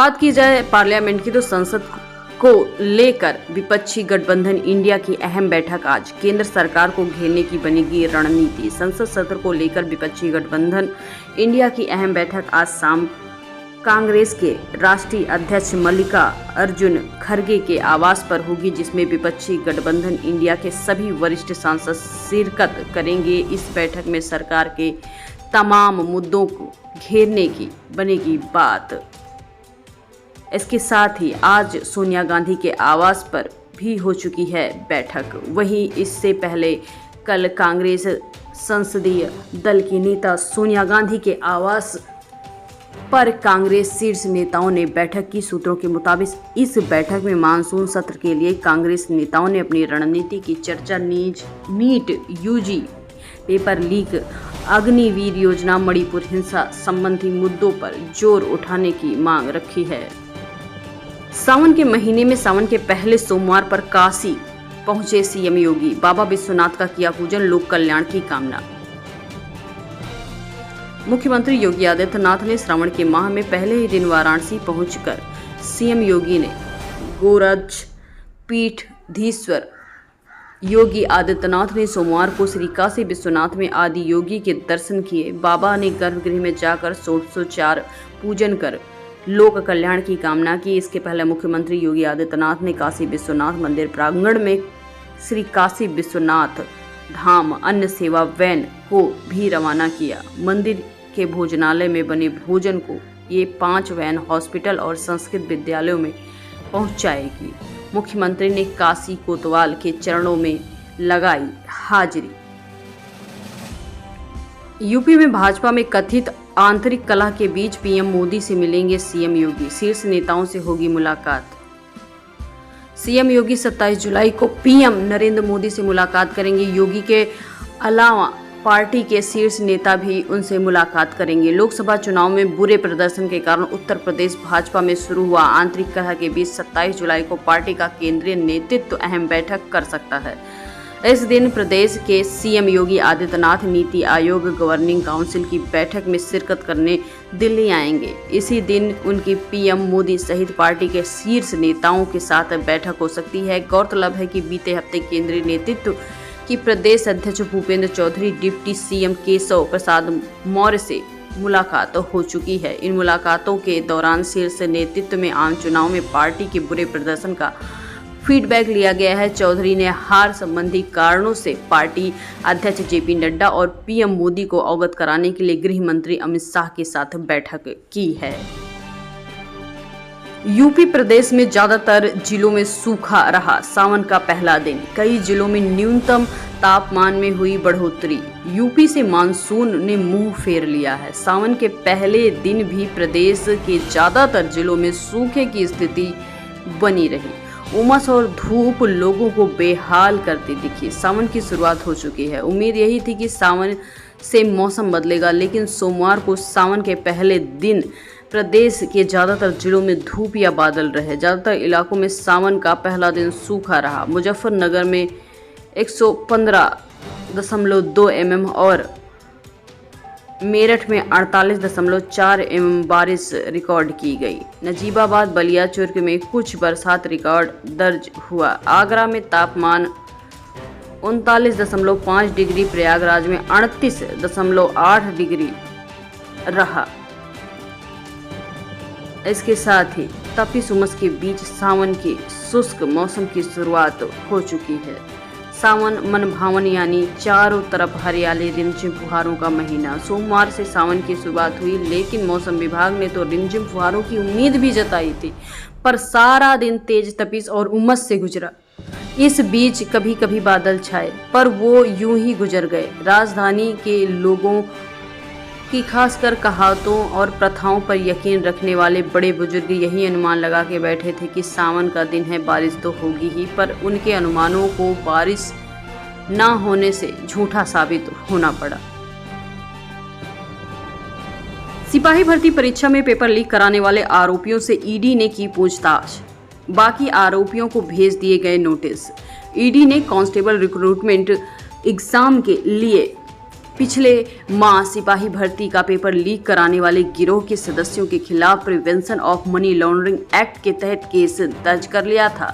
बात की जाए पार्लियामेंट की तो संसद को लेकर विपक्षी गठबंधन इंडिया की अहम बैठक आज। केंद्र सरकार को घेरने की बनेगी रणनीति। संसद सत्र को लेकर विपक्षी गठबंधन इंडिया की अहम बैठक आज शाम कांग्रेस के राष्ट्रीय अध्यक्ष मल्लिकार्जुन खड़गे के आवास पर होगी, जिसमें विपक्षी गठबंधन इंडिया के सभी वरिष्ठ सांसद शिरकत करेंगे। इस बैठक में सरकार के तमाम मुद्दों को घेरने की बनेगी बात। इसके साथ ही आज सोनिया गांधी के आवास पर भी हो चुकी है बैठक। वहीं इससे पहले कल कांग्रेस संसदीय दल की नेता सोनिया गांधी के आवास पर कांग्रेस शीर्ष नेताओं ने बैठक की। सूत्रों के मुताबिक इस बैठक में मानसून सत्र के लिए कांग्रेस नेताओं ने अपनी रणनीति की चर्चा NEET UG paper leak, Agniveer योजना, मणिपुर हिंसा संबंधी मुद्दों पर जोर उठाने की मांग रखी है। सावन के महीने में सावन के पहले सोमवार पर काशी पहुंचे सीएम योगी। बाबा विश्वनाथ का किया पूजन, लोक कल्याण की कामना। मुख्यमंत्री योगी आदित्यनाथ ने श्रावण के माह में पहले ही दिन वाराणसी पहुंचकर सीएम योगी ने गोरक्ष पीठाधीश्वर योगी आदित्यनाथ ने सोमवार को श्री काशी विश्वनाथ में आदि योगी के दर्शन किए। बाबा ने गर्भगृह में जाकर 1604 पूजन कर लोक कल्याण की कामना की। इसके पहले मुख्यमंत्री योगी आदित्यनाथ ने काशी विश्वनाथ मंदिर प्रांगण में श्री काशी विश्वनाथ धाम अन्न सेवा वैन को भी रवाना किया। मंदिर के भोजनालय में बने भोजन को ये 5 वैन हॉस्पिटल और संस्कृत विद्यालयों में पहुंचाएगी। मुख्यमंत्री ने काशी कोतवाल के चरणों में लगाई हाजिरी। यूपी में भाजपा में कथित आंतरिक कलह के बीच पीएम मोदी से मिलेंगे सीएम योगी। शीर्ष नेताओं से होगी मुलाकात। सीएम योगी 27 जुलाई को पीएम नरेंद्र मोदी से मुलाकात करेंगे। योगी के अलावा पार्टी के शीर्ष नेता भी उनसे मुलाकात करेंगे। लोकसभा चुनाव में बुरे प्रदर्शन के कारण उत्तर प्रदेश भाजपा में शुरू हुआ आंतरिक कलह के बीच 27 जुलाई को पार्टी का केंद्रीय नेतृत्व अहम बैठक कर सकता है। इस दिन प्रदेश के CM Yogi Adityanath NITI Aayog governing council की बैठक में शिरकत करने दिल्ली आएंगे। इसी दिन उनकी पीएम मोदी सहित पार्टी के शीर्ष नेताओं के साथ बैठक हो सकती है। गौरतलब है कि बीते हफ्ते केंद्रीय नेतृत्व की प्रदेश अध्यक्ष भूपेंद्र चौधरी डिप्टी सीएम केशव प्रसाद मौर्य से मुलाकात हो चुकी है। इन मुलाकातों के दौरान शीर्ष नेतृत्व में आम चुनाव में पार्टी के बुरे प्रदर्शन का फीडबैक लिया गया है। चौधरी ने हार संबंधी कारणों से पार्टी अध्यक्ष जेपी नड्डा और पीएम मोदी को अवगत कराने के लिए गृह मंत्री अमित शाह के साथ बैठक की है। यूपी प्रदेश में ज्यादातर जिलों में सूखा रहा सावन का पहला दिन। कई जिलों में न्यूनतम तापमान में हुई बढ़ोतरी। यूपी से मानसून ने मुंह फेर लिया है। सावन के पहले दिन भी प्रदेश के ज्यादातर जिलों में सूखे की स्थिति बनी रही। उमस और धूप लोगों को बेहाल करती दिखी। सावन की शुरुआत हो चुकी है। उम्मीद यही थी कि सावन से मौसम बदलेगा, लेकिन सोमवार को सावन के पहले दिन प्रदेश के ज्यादातर जिलों में धूप या बादल रहे। ज्यादातर इलाकों में सावन का पहला दिन सूखा रहा। मुजफ्फरनगर में 115.2 mm और मेरठ में 48.4 mm बारिश रिकॉर्ड की गई। नजीबाबाद, बलिया, चुर्क में कुछ बरसात रिकॉर्ड दर्ज हुआ। आगरा में तापमान 39.5 डिग्री, प्रयागराज में 38.8 डिग्री रहा। इसके साथ ही तपिश उमस के बीच सावन के शुष्क मौसम की शुरुआत हो चुकी है। सावन मन भावन यानी चारों तरफ हरियाली, रिमझिम फुहारों का महीना। सोमवार से सावन की शुरुआत हुई, लेकिन मौसम विभाग ने तो रिमझिम फुहारों की उम्मीद भी जताई थी, पर सारा दिन तेज तपिश और उमस से गुजरा। इस बीच कभी कभी बादल छाए, पर वो यूं ही गुजर गए। राजधानी के लोगों की खासकर कहावतों और प्रथाओं पर यकीन रखने वाले बड़े बुजुर्ग यही अनुमान लगा के बैठे थे कि सावन का दिन है, बारिश तो होगी ही, पर उनके अनुमानों को बारिश ना होने से झूठा साबित होना पड़ा। सिपाही भर्ती परीक्षा में पेपर लीक कराने वाले आरोपियों से ईडी ने की पूछताछ। बाकी आरोपियों को भेज दिए गए नोटिस। ईडी ने कांस्टेबल रिक्रूटमेंट एग्जाम के लिए पिछले माह सिपाही भर्ती का पेपर लीक कराने वाले गिरोह के सदस्यों के खिलाफ prevention of money laundering act के तहत केस दर्ज कर लिया था।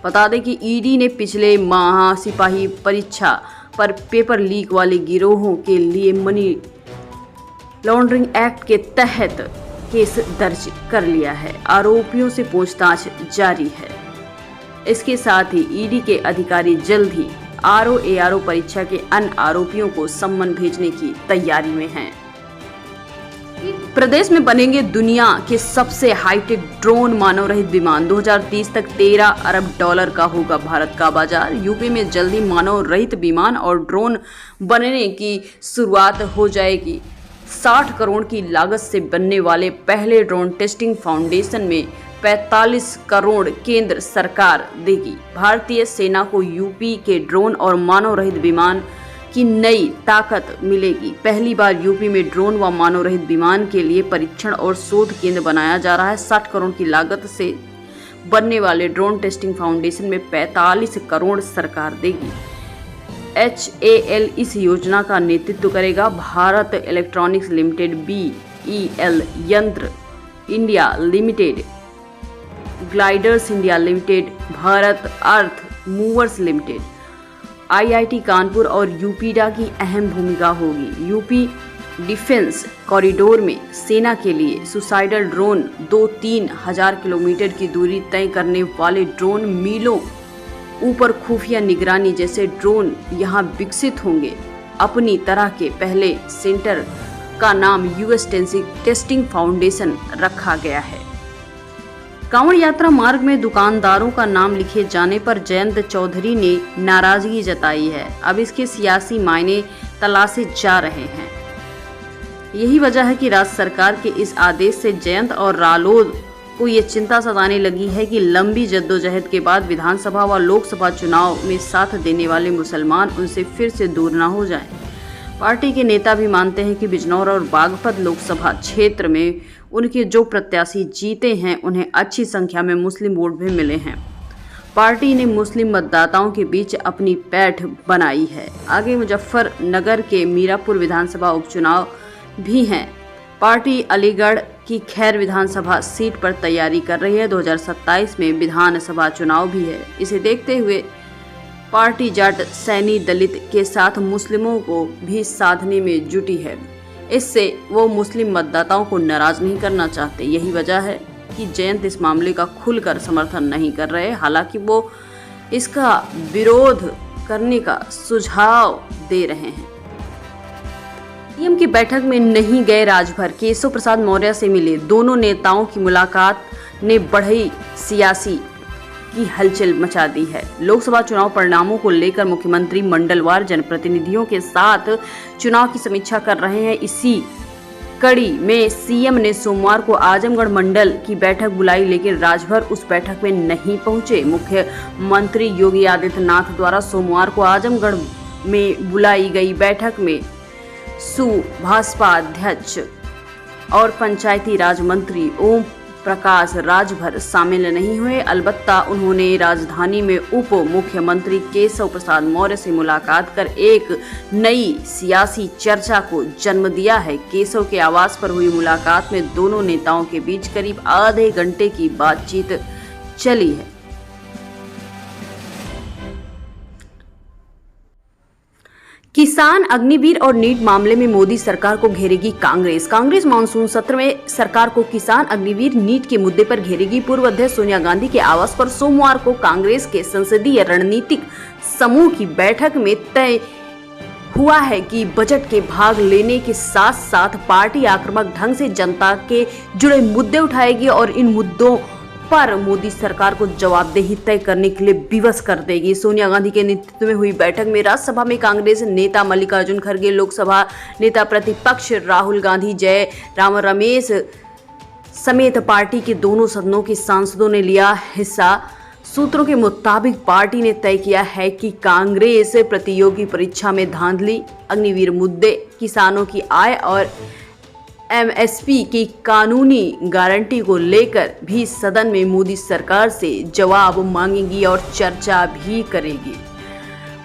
बता दें कि ईडी ने पिछले माह सिपाही परीक्षा पर पेपर लीक वाले गिरोहों के लिए मनी लॉन्ड्रिंग एक्ट के तहत केस दर्ज कर लिया है। आरोपियों से पूछताछ जारी है। इसके साथ ही ईडी के अधिकारी जल्द ही आरओ परीक्षा के अन्य आरोपियों को सम्मन भेजने की तैयारी में हैं। प्रदेश में बनेंगे दुनिया के सबसे हाईटेक ड्रोन मानव रहित विमान। 2030 तक 13 अरब डॉलर का होगा भारत का बाजार। यूपी में जल्दी मानव रहित विमान और ड्रोन बनने की शुरुआत हो जाएगी। 60 करोड़ की लागत से बनने वाले पहले ड्रोन टेस्टिंग फाउंडेशन में 45 करोड़ केंद्र सरकार देगी। भारतीय सेना को यूपी के ड्रोन और मानव रहित विमान की नई ताकत मिलेगी। पहली बार यूपी में ड्रोन व मानव रहित विमान के लिए परीक्षण और शोध केंद्र बनाया जा रहा है। 60 करोड़ की लागत से बनने वाले ड्रोन टेस्टिंग फाउंडेशन में 45 करोड़ सरकार देगी। HAL इस योजना का नेतृत्व करेगा। Bharat Electronics Limited, BEL Yantra India Limited, Gliders India Limited, Bharat Earth Movers Limited, IIT Kanpur और यूपीडा की अहम भूमिका होगी। यूपी डिफेंस कॉरिडोर में सेना के लिए सुसाइडल ड्रोन 2-3 हजार किलोमीटर की दूरी तय करने वाले ड्रोन, मीलों ऊपर खुफिया निगरानी जैसे ड्रोन यहाँ विकसित होंगे। अपनी तरह के पहले सेंटर का नाम US टेस्टिंग फाउंडेशन रखा गया है। कांवड़ यात्रा मार्ग में दुकानदारों का नाम लिखे जाने पर जयंत चौधरी ने नाराजगी जताई है। अब इसके सियासी मायने तलाशे जा रहे हैं। यही वजह है कि राज्य सरकार के इस आदेश से जयंत और रालोद को ये चिंता सताने लगी है कि लंबी जद्दोजहद के बाद विधानसभा व लोकसभा चुनाव में साथ देने वाले मुसलमान उनसे फिर से दूर न हो जाएं। पार्टी के नेता भी मानते हैं कि बिजनौर और बागपत लोकसभा क्षेत्र में उनके जो प्रत्याशी जीते हैं उन्हें अच्छी संख्या में मुस्लिम वोट भी मिले हैं। पार्टी ने मुस्लिम मतदाताओं के बीच अपनी पैठ बनाई है। आगे मुजफ्फरनगर के मीरापुर विधानसभा उपचुनाव भी हैं। पार्टी अलीगढ़ की खैर विधानसभा सीट पर तैयारी कर रही है। 2027 में विधानसभा चुनाव भी है। इसे देखते हुए पार्टी जाट, सैनी, दलित के साथ मुस्लिमों को भी साधने में जुटी है। इससे वो मुस्लिम मतदाताओं को नाराज नहीं करना चाहते। यही वजह है कि जयंत इस मामले का खुलकर समर्थन नहीं कर रहे। हालांकि वो इसका विरोध करने का सुझाव दे रहे हैं। सीएम की बैठक में नहीं गए राजभर, केशव प्रसाद मौर्य से मिले। दोनों नेताओं की मुलाकात ने बढ़ई सियासी की हलचल मचा दी है। लोकसभा चुनाव परिणामों को लेकर मुख्यमंत्री मंडलवार जनप्रतिनिधियों के साथ चुनाव की समीक्षा कर रहे हैं। इसी कड़ी में सीएम ने सोमवार को आजमगढ़ मंडल की बैठक बुलाई, लेकिन राजभर उस बैठक में नहीं पहुंचे। मुख्यमंत्री योगी आदित्यनाथ द्वारा सोमवार को आजमगढ़ में बुलाई गई बैठक में भाजपा अध्यक्ष और पंचायती राज मंत्री ओम प्रकाश राजभर शामिल नहीं हुए। अलबत्ता उन्होंने राजधानी में उप मुख्यमंत्री केशव प्रसाद मौर्य से मुलाकात कर एक नई सियासी चर्चा को जन्म दिया है। केशव के आवास पर हुई मुलाकात में दोनों नेताओं के बीच करीब आधे घंटे की बातचीत चली है। किसान, अग्निवीर और नीट मामले में मोदी सरकार को घेरेगी कांग्रेस मानसून सत्र में सरकार को किसान, अग्निवीर, नीट के मुद्दे पर घेरेगी। पूर्व अध्यक्ष सोनिया गांधी के आवास पर सोमवार को कांग्रेस के संसदीय रणनीतिक समूह की बैठक में तय हुआ है कि बजट के भाग लेने के साथ साथ पार्टी आक्रामक ढंग से जनता के जुड़े मुद्दे उठाएगी और इन मुद्दों पर मोदी सरकार को जवाबदेही तय करने के लिए विवश कर देगी। सोनिया गांधी के नेतृत्व में हुई बैठक में राज्यसभा में कांग्रेस नेता मल्लिकार्जुन खड़गे, लोकसभा नेता प्रतिपक्ष राहुल गांधी, जय राम रमेश समेत पार्टी के दोनों सदनों के सांसदों ने लिया हिस्सा। सूत्रों के मुताबिक पार्टी ने तय किया है कि कांग्रेस प्रतियोगी परीक्षा में धांधली, अग्निवीर मुद्दे, किसानों की आय और MSP की कानूनी गारंटी को लेकर भी सदन में मोदी सरकार से जवाब मांगेगी और चर्चा भी करेगी।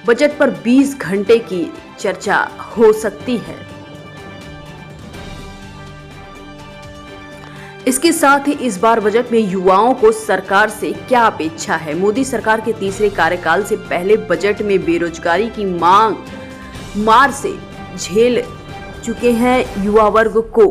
बजट पर 20 घंटे की चर्चा हो सकती है। इसके साथ ही इस बार बजट में युवाओं को सरकार से क्या अपेक्षा है? मोदी सरकार के तीसरे कार्यकाल से पहले बजट में बेरोजगारी की मार से झेल चुके हैं युवा वर्ग को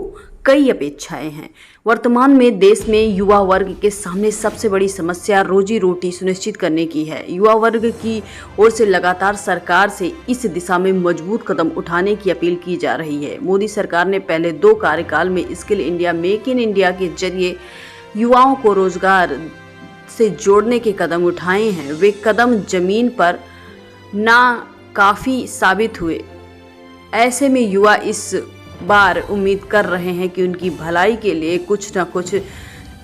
कई अपेक्षाएं हैं। वर्तमान में देश में युवा वर्ग के सामने सबसे बड़ी समस्या रोजी रोटी सुनिश्चित करने की है। युवा वर्ग की ओर से लगातार सरकार से इस दिशा में मजबूत कदम उठाने की अपील की जा रही है। मोदी सरकार ने पहले 2 कार्यकाल में skill India, make in India के जरिए युवाओं को रोजगार से जोड़ने के कदम उठाए हैं। वे कदम जमीन पर ना काफी साबित हुए। ऐसे में युवा इस बार उम्मीद कर रहे हैं कि उनकी भलाई के लिए कुछ न कुछ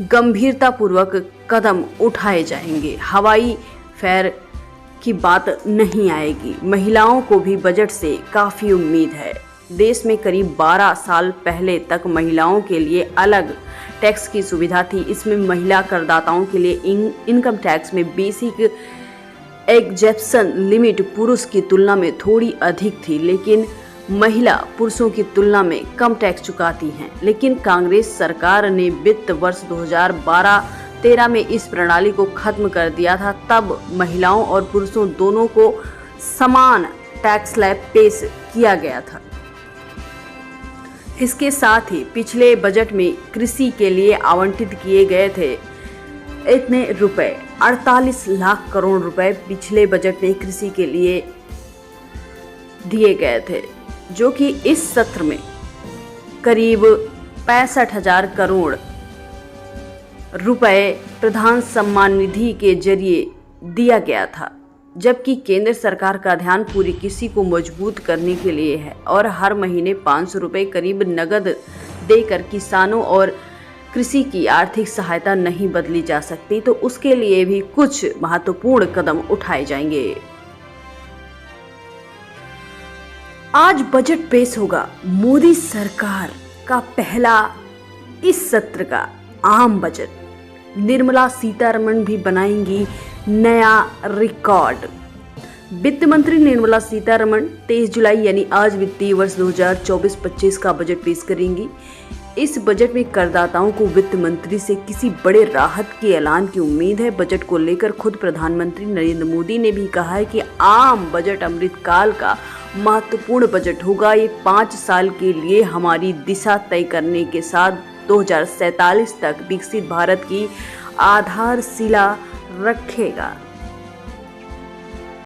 गंभीरतापूर्वक कदम उठाए जाएंगे। हवाई फेयर की बात नहीं आएगी। महिलाओं को भी बजट से काफ़ी उम्मीद है। देश में करीब 12 साल पहले तक महिलाओं के लिए अलग टैक्स की सुविधा थी। इसमें महिला करदाताओं के लिए इनकम टैक्स में बेसिक एग्जेप्शन लिमिट पुरुष की तुलना में थोड़ी अधिक थी, लेकिन महिला पुरुषों की तुलना में कम टैक्स चुकाती हैं। लेकिन कांग्रेस सरकार ने वित्त वर्ष 2012-13 में इस प्रणाली को खत्म कर दिया था। तब महिलाओं और पुरुषों दोनों को समान टैक्स स्लैब पेश किया गया था। इसके साथ ही पिछले बजट में कृषि के लिए आवंटित किए गए थे इतने रुपए 48 लाख करोड़ रुपए पिछले बजट में कृषि के लिए दिए गए थे, जो कि इस सत्र में करीब 65,000 करोड़ रुपए प्रधान सम्मान निधि के जरिए दिया गया था। जबकि केंद्र सरकार का ध्यान पूरी कृषि को मजबूत करने के लिए है और हर महीने 500 रुपए करीब नगद देकर किसानों और कृषि की आर्थिक सहायता नहीं बदली जा सकती, तो उसके लिए भी कुछ महत्वपूर्ण कदम उठाए जाएंगे। आज बजट पेश होगा मोदी सरकार का पहला इस सत्र का आम बजट। निर्मला सीतारमण भी बनाएंगी नया रिकॉर्ड। वित्त मंत्री निर्मला सीतारमण 23 जुलाई यानी आज वित्तीय वर्ष 2024-25 का बजट पेश करेंगी। इस बजट में करदाताओं को वित्त मंत्री से किसी बड़े राहत के ऐलान की उम्मीद है। बजट को लेकर खुद प्रधानमंत्री नरेंद्र मोदी ने भी कहा है कि आम बजट अमृतकाल का महत्वपूर्ण बजट होगा। ये 5 साल के लिए हमारी दिशा तय करने के साथ 2047 तक विकसित भारत की आधारशिला रखेगा।